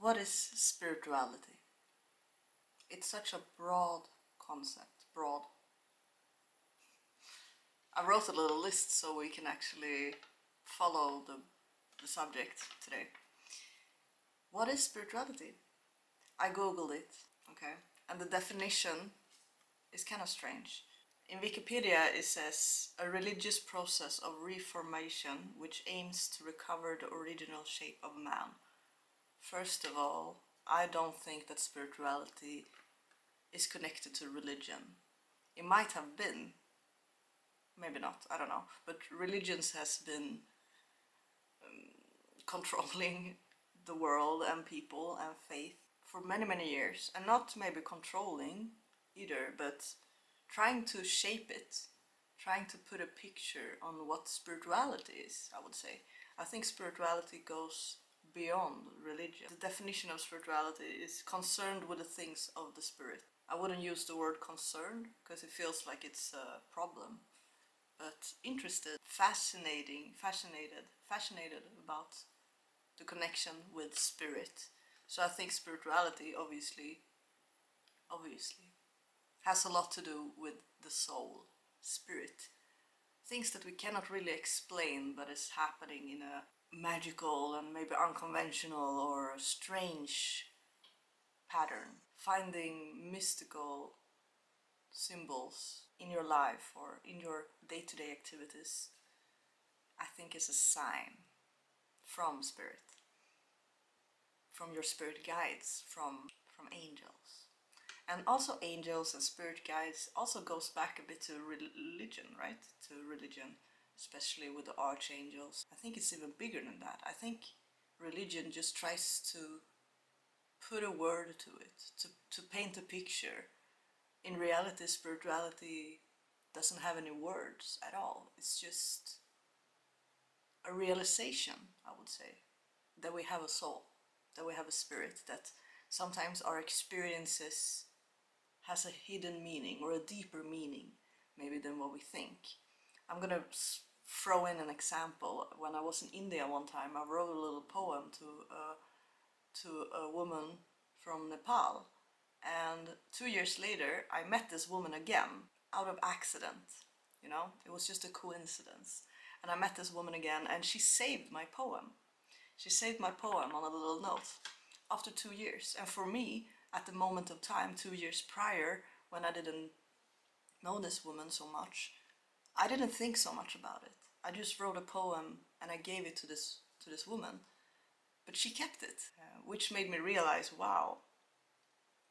What is spirituality? It's such a broad concept. Broad. I wrote a little list so we can actually follow the subject today. What is spirituality? I googled it, okay, and the definition is kind of strange. In Wikipedia it says a religious process of reformation which aims to recover the original shape of man. First of all, I don't think that spirituality is connected to religion. It might have been, maybe not, I don't know, but religions has been controlling the world and people and faith for many years, and not maybe controlling either, but trying to shape it, trying to put a picture on what spirituality is, I would say. I think spirituality goes beyond religion. The definition of spirituality is concerned with the things of the spirit. I wouldn't use the word concerned because it feels like it's a problem, but interested, fascinated about the connection with spirit. So I think spirituality obviously has a lot to do with the soul, spirit. Things that we cannot really explain, but is happening in a magical and maybe unconventional or strange pattern. Finding mystical symbols in your life or in your day-to-day activities, I think is a sign from spirit, from your spirit guides, from angels. And also angels and spirit guides also goes back a bit to religion, right? To religion, especially with the archangels. I think it's even bigger than that. I think religion just tries to put a word to it, to paint a picture. In reality, spirituality doesn't have any words at all. It's just a realization, I would say, that we have a soul, that we have a spirit, that sometimes our experiences has a hidden meaning or a deeper meaning maybe than what we think. I'm gonna throw in an example. When I was in India one time, I wrote a little poem to a woman from Nepal, and 2 years later I met this woman again out of accident, you know, it was just a coincidence. And I met this woman again and she saved my poem. She saved my poem on a little note after 2 years. And for me, at the moment of time, 2 years prior, when I didn't know this woman so much, I didn't think so much about it. I just wrote a poem and I gave it to this woman, but she kept it, which made me realize, wow,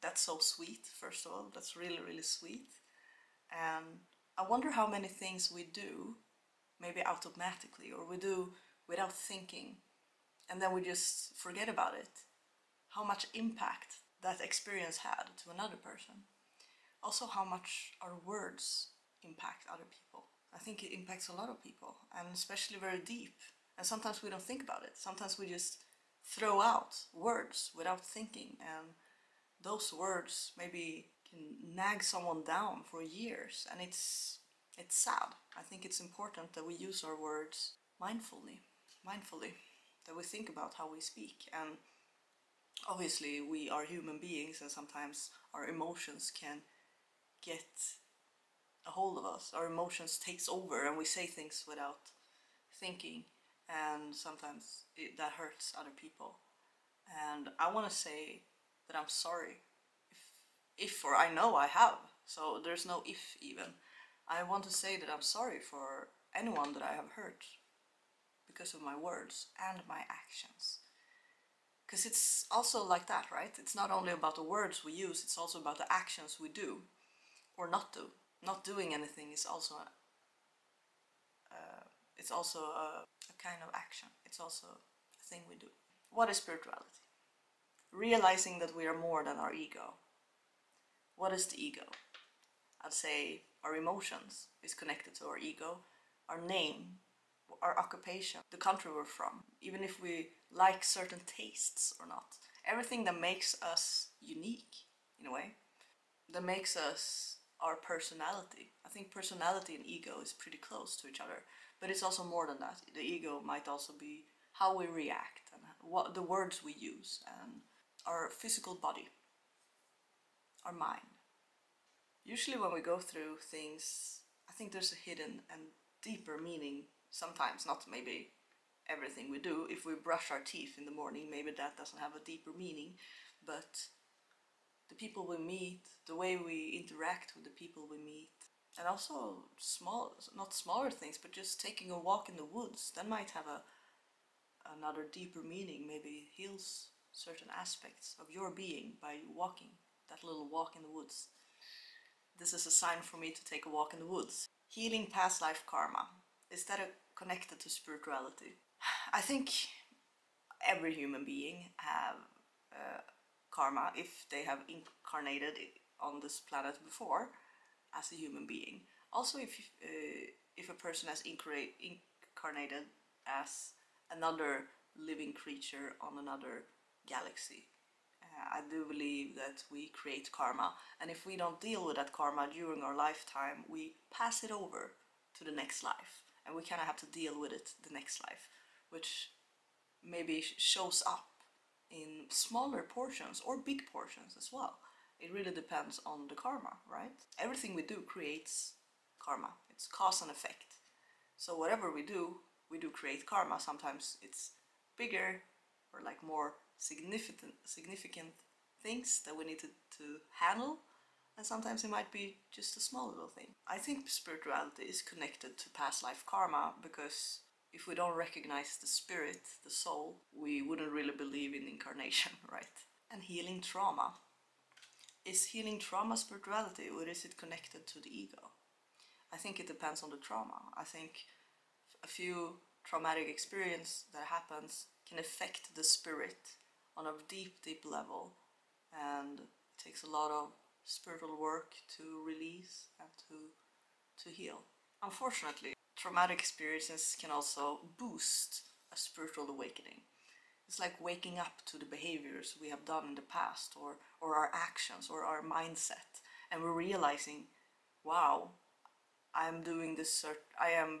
that's so sweet. First of all, that's really sweet. And I wonder how many things we do maybe automatically, or we do without thinking, and then we just forget about it, how much impact that experience had to another person. Also, how much our words impact other people. I think it impacts a lot of people, and especially very deep. And sometimes we don't think about it. Sometimes we just throw out words without thinking, and those words maybe can nag someone down for years, and it's sad. I think it's important that we use our words mindfully, that we think about how we speak. And obviously we are human beings, and sometimes our emotions can get a hold of us. Our emotions takes over and we say things without thinking, and sometimes that hurts other people. And I want to say that I'm sorry if or I know I have, so there's no if even. I want to say that I'm sorry for anyone that I have hurt because of my words and my actions. Because it's also like that, right? It's not only about the words we use, it's also about the actions we do or not do. Not doing anything is also a kind of action. It's also a thing we do. What is spirituality? Realizing that we are more than our ego. What is the ego? I'd say our emotions is connected to our ego, our name, our occupation, the country we're from, even if we like certain tastes or not. Everything that makes us unique, in a way, that makes us our personality. I think personality and ego is pretty close to each other, but it's also more than that. The ego might also be how we react and what the words we use and our physical body, our mind. Usually when we go through things, I think there's a hidden and deeper meaning sometimes, not maybe everything we do. If we brush our teeth in the morning, maybe that doesn't have a deeper meaning, but the people we meet, the way we interact with the people we meet, and also not smaller things, but just taking a walk in the woods, that might have another deeper meaning, maybe heals certain aspects of your being by walking that little walk in the woods. This is a sign for me to take a walk in the woods. Healing past life karma. Is that connected to spirituality? I think every human being have karma if they have incarnated on this planet before as a human being. Also, if a person has incarnated as another living creature on another galaxy. I do believe that we create karma, and if we don't deal with that karma during our lifetime, we pass it over to the next life, and we kind of have to deal with it the next life, which maybe shows up in smaller portions or big portions as well. It really depends on the karma, right? Everything we do creates karma. It's cause and effect. So whatever we do create karma. Sometimes it's bigger or like more significant things that we need to handle, and sometimes it might be just a small little thing. I think spirituality is connected to past life karma, because if we don't recognize the spirit, the soul, we wouldn't really believe in incarnation, right? And healing trauma. Is healing trauma spirituality, or is it connected to the ego? I think it depends on the trauma. I think a few traumatic experience that happens can affect the spirit on a deep level, and it takes a lot of spiritual work to release and to heal. Unfortunately, traumatic experiences can also boost a spiritual awakening. It's like waking up to the behaviors we have done in the past, or our actions or our mindset, and we're realizing, wow, I am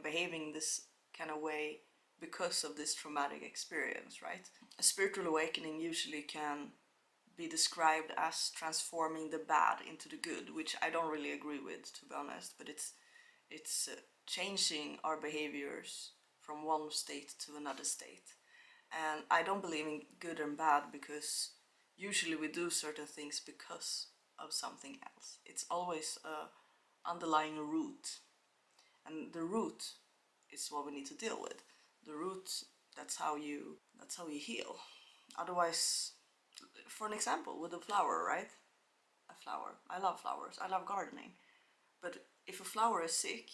behaving this kind of way because of this traumatic experience, right? A spiritual awakening usually can be described as transforming the bad into the good, which I don't really agree with, to be honest, but it's changing our behaviors from one state to another state. And I don't believe in good and bad, because usually we do certain things because of something else. It's always a underlying root, and the root is what we need to deal with. The root, that's how you heal. Otherwise, for an example, with a flower, right? A flower. I love flowers. I love gardening. But if a flower is sick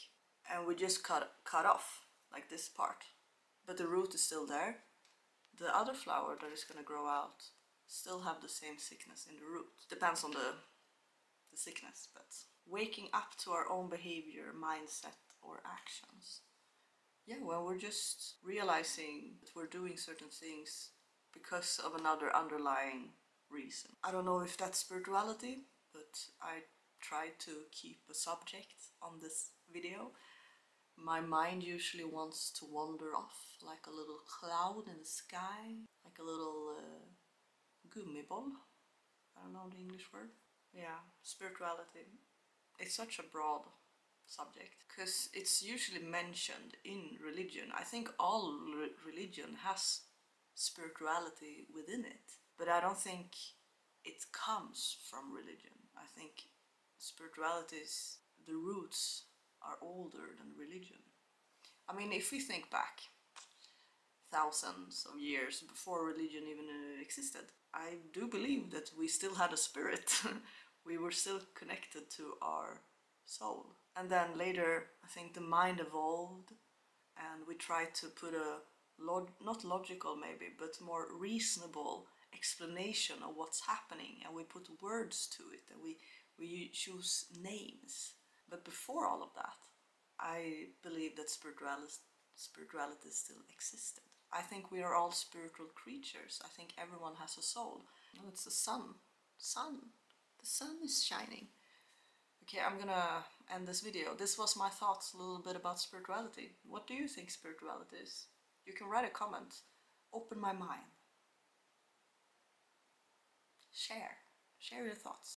and we just cut off like this part, but the root is still there, the other flower that is going to grow out still have the same sickness in the root. Depends on the sickness, but waking up to our own behavior, mindset, or actions. Yeah, when we're just realizing that we're doing certain things because of another underlying reason. I don't know if that's spirituality, but I tried to keep a subject on this video. My mind usually wants to wander off like a little cloud in the sky, like a little gummiball. I don't know the English word. Yeah, spirituality. It's such a broad subject, because it's usually mentioned in religion. I think all religion has spirituality within it, but I don't think it comes from religion. I think spirituality's, the roots are older than religion. I mean, if we think back thousands of years before religion even existed, I do believe that we still had a spirit. We were still connected to our soul. And then later, I think the mind evolved, and we tried to put a not logical maybe, but more reasonable explanation of what's happening, and we put words to it, and we choose names. But before all of that, I believe that spirituality still existed. I think we are all spiritual creatures. I think everyone has a soul. Oh, it's the sun. The sun is shining. Okay, I'm gonna end this video. This was my thoughts a little bit about spirituality. What do you think spirituality is? You can write a comment. Open my mind. share your thoughts.